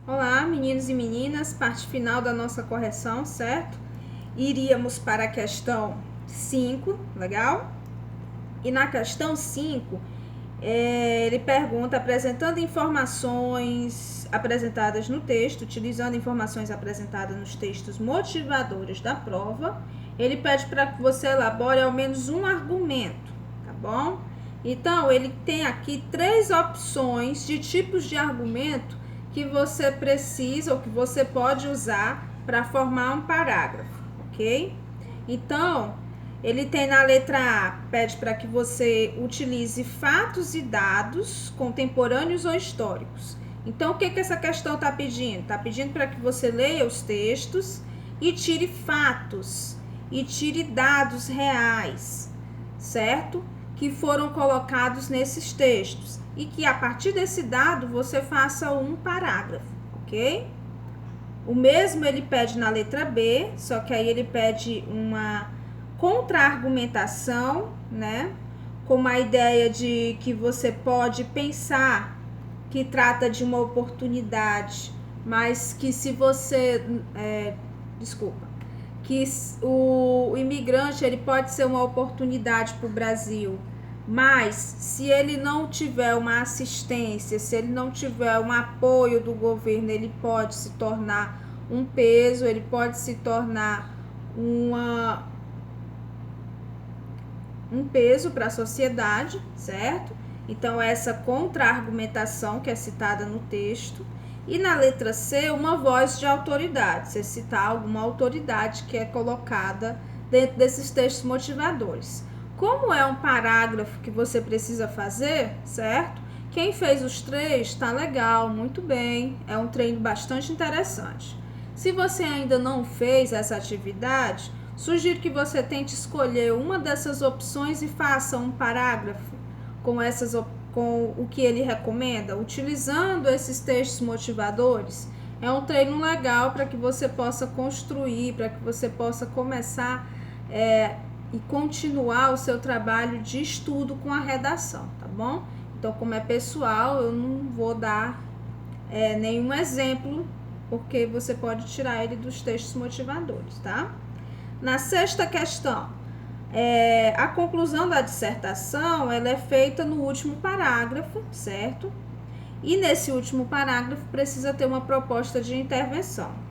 Olá, meninos e meninas, parte final da nossa correção, certo? Iríamos para a questão 5, legal? E na questão 5, ele pergunta, apresentando informações apresentadas no texto, utilizando informações apresentadas nos textos motivadores da prova, ele pede para que você elabore ao menos um argumento, tá bom? Então, ele tem aqui 3 opções de tipos de argumento que você precisa ou que você pode usar para formar um parágrafo, ok? Então, ele tem na letra A, pede para que você utilize fatos e dados contemporâneos ou históricos. Então, o que essa questão está pedindo? Está pedindo para que você leia os textos e tire fatos e tire dados reais, certo? Que foram colocados nesses textos e que a partir desse dado você faça um parágrafo, ok? O mesmo ele pede na letra B, só que aí ele pede uma contra-argumentação, né? Com a ideia de que você pode pensar que trata de uma oportunidade, mas que se você... que o imigrante ele pode ser uma oportunidade para o Brasil, mas se ele não tiver uma assistência, se ele não tiver um apoio do governo, ele pode se tornar um peso, ele pode se tornar um peso para a sociedade, certo? Então, essa contra-argumentação que é citada no texto. E na letra C, uma voz de autoridade, você citar alguma autoridade que é colocada dentro desses textos motivadores. Como é um parágrafo que você precisa fazer, certo? Quem fez os 3 tá legal, muito bem, é um treino bastante interessante. Se você ainda não fez essa atividade, sugiro que você tente escolher uma dessas opções e faça um parágrafo com o que ele recomenda, utilizando esses textos motivadores. É um treino legal para que você possa construir, para que você possa começar e continuar o seu trabalho de estudo com a redação, tá bom? Então, como é pessoal, eu não vou dar nenhum exemplo, porque você pode tirar ele dos textos motivadores, tá? Na 6ª questão, a conclusão da dissertação ela é feita no último parágrafo, certo? E nesse último parágrafo precisa ter uma proposta de intervenção.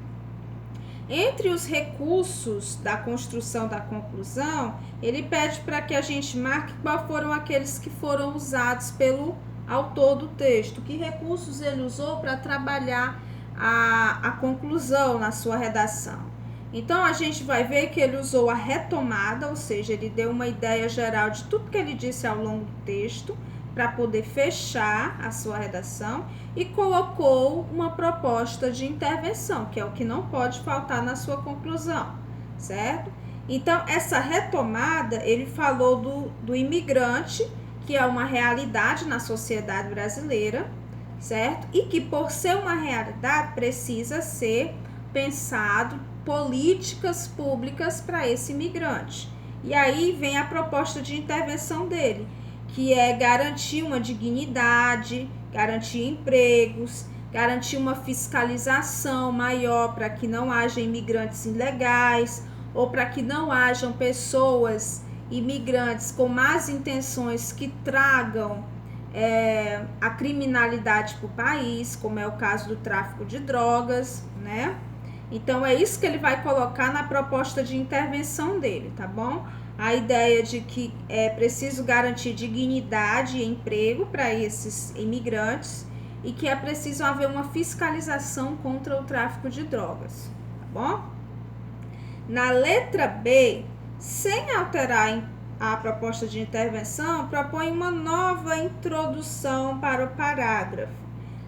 Entre os recursos da construção da conclusão, ele pede para que a gente marque quais foram aqueles que foram usados pelo autor do texto, que recursos ele usou para trabalhar a conclusão na sua redação. Então, a gente vai ver que ele usou a retomada, ou seja, ele deu uma ideia geral de tudo que ele disse ao longo do texto, para poder fechar a sua redação, e colocou uma proposta de intervenção, que é o que não pode faltar na sua conclusão, certo? Então, essa retomada, ele falou do imigrante, que é uma realidade na sociedade brasileira, certo? E que, por ser uma realidade, precisa ser pensado políticas públicas para esse imigrante. E aí vem a proposta de intervenção dele, que é garantir uma dignidade, garantir empregos, garantir uma fiscalização maior para que não haja imigrantes ilegais ou para que não hajam pessoas imigrantes com más intenções que tragam a criminalidade para o país, como é o caso do tráfico de drogas, né? Então, é isso que ele vai colocar na proposta de intervenção dele, tá bom? A ideia de que é preciso garantir dignidade e emprego para esses imigrantes e que é preciso haver uma fiscalização contra o tráfico de drogas, tá bom? Na letra B, sem alterar a proposta de intervenção, propõe uma nova introdução para o parágrafo.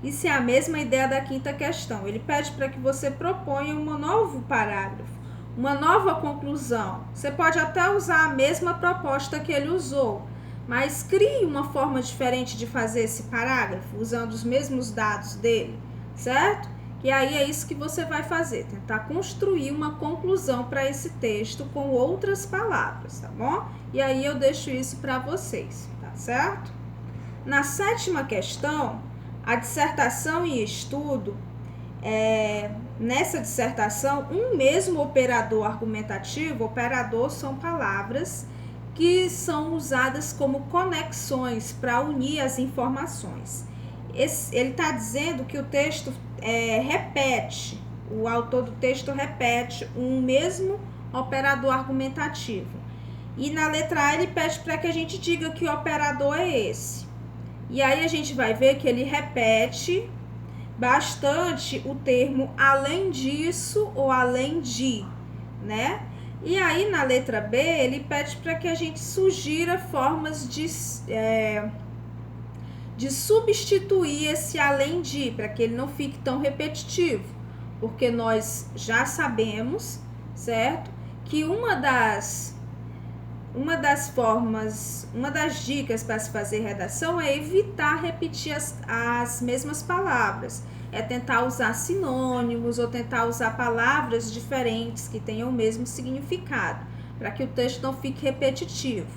Isso é a mesma ideia da 5ª questão. Ele pede para que você proponha um novo parágrafo, uma nova conclusão. Você pode até usar a mesma proposta que ele usou, mas crie uma forma diferente de fazer esse parágrafo, usando os mesmos dados dele, certo? E aí é isso que você vai fazer, tentar construir uma conclusão para esse texto com outras palavras, tá bom? E aí eu deixo isso para vocês, tá certo? Na 7ª questão, a dissertação e estudo, nessa dissertação, um mesmo operador argumentativo. Operador são palavras que são usadas como conexões para unir as informações. Ele está dizendo que o texto repete, o autor do texto repete um mesmo operador argumentativo. E na letra A ele pede para que a gente diga que operador é esse. E aí a gente vai ver que ele repete bastante o termo além disso ou além de, né? E aí na letra B ele pede para que a gente sugira formas de substituir esse além de, para que ele não fique tão repetitivo, porque nós já sabemos, certo? Que uma das formas, uma das dicas para se fazer redação é evitar repetir as mesmas palavras, é tentar usar sinônimos ou tentar usar palavras diferentes que tenham o mesmo significado, para que o texto não fique repetitivo.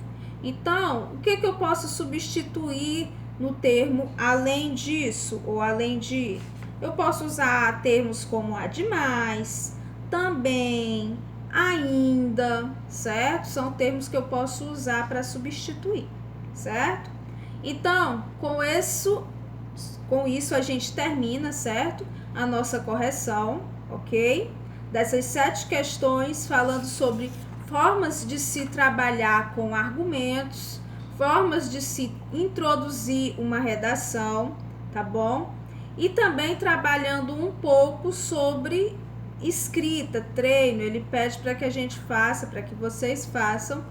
Então, o que eu posso substituir no termo além disso ou além de? Eu posso usar termos como ademais, também, ainda, certo? São termos que eu posso usar para substituir, certo? Então, com isso a gente termina, certo? A nossa correção, ok? Dessas 7 questões falando sobre formas de se trabalhar com argumentos, formas de se introduzir uma redação, tá bom? E também trabalhando um pouco sobre escrita, treino. Ele pede para que a gente faça, para que vocês façam,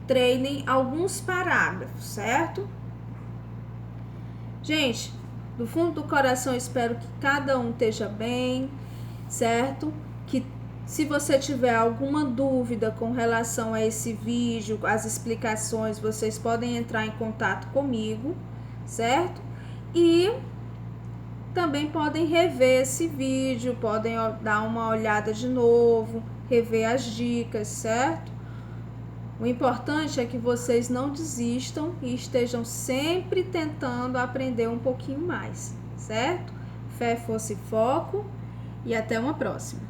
treinem alguns parágrafos, certo? Gente, do fundo do coração, espero que cada um esteja bem, certo? Que se você tiver alguma dúvida com relação a esse vídeo, as explicações, vocês podem entrar em contato comigo, certo? E também podem rever esse vídeo, podem dar uma olhada de novo, rever as dicas, certo? O importante é que vocês não desistam e estejam sempre tentando aprender um pouquinho mais, certo? Fé, força e foco, e até uma próxima.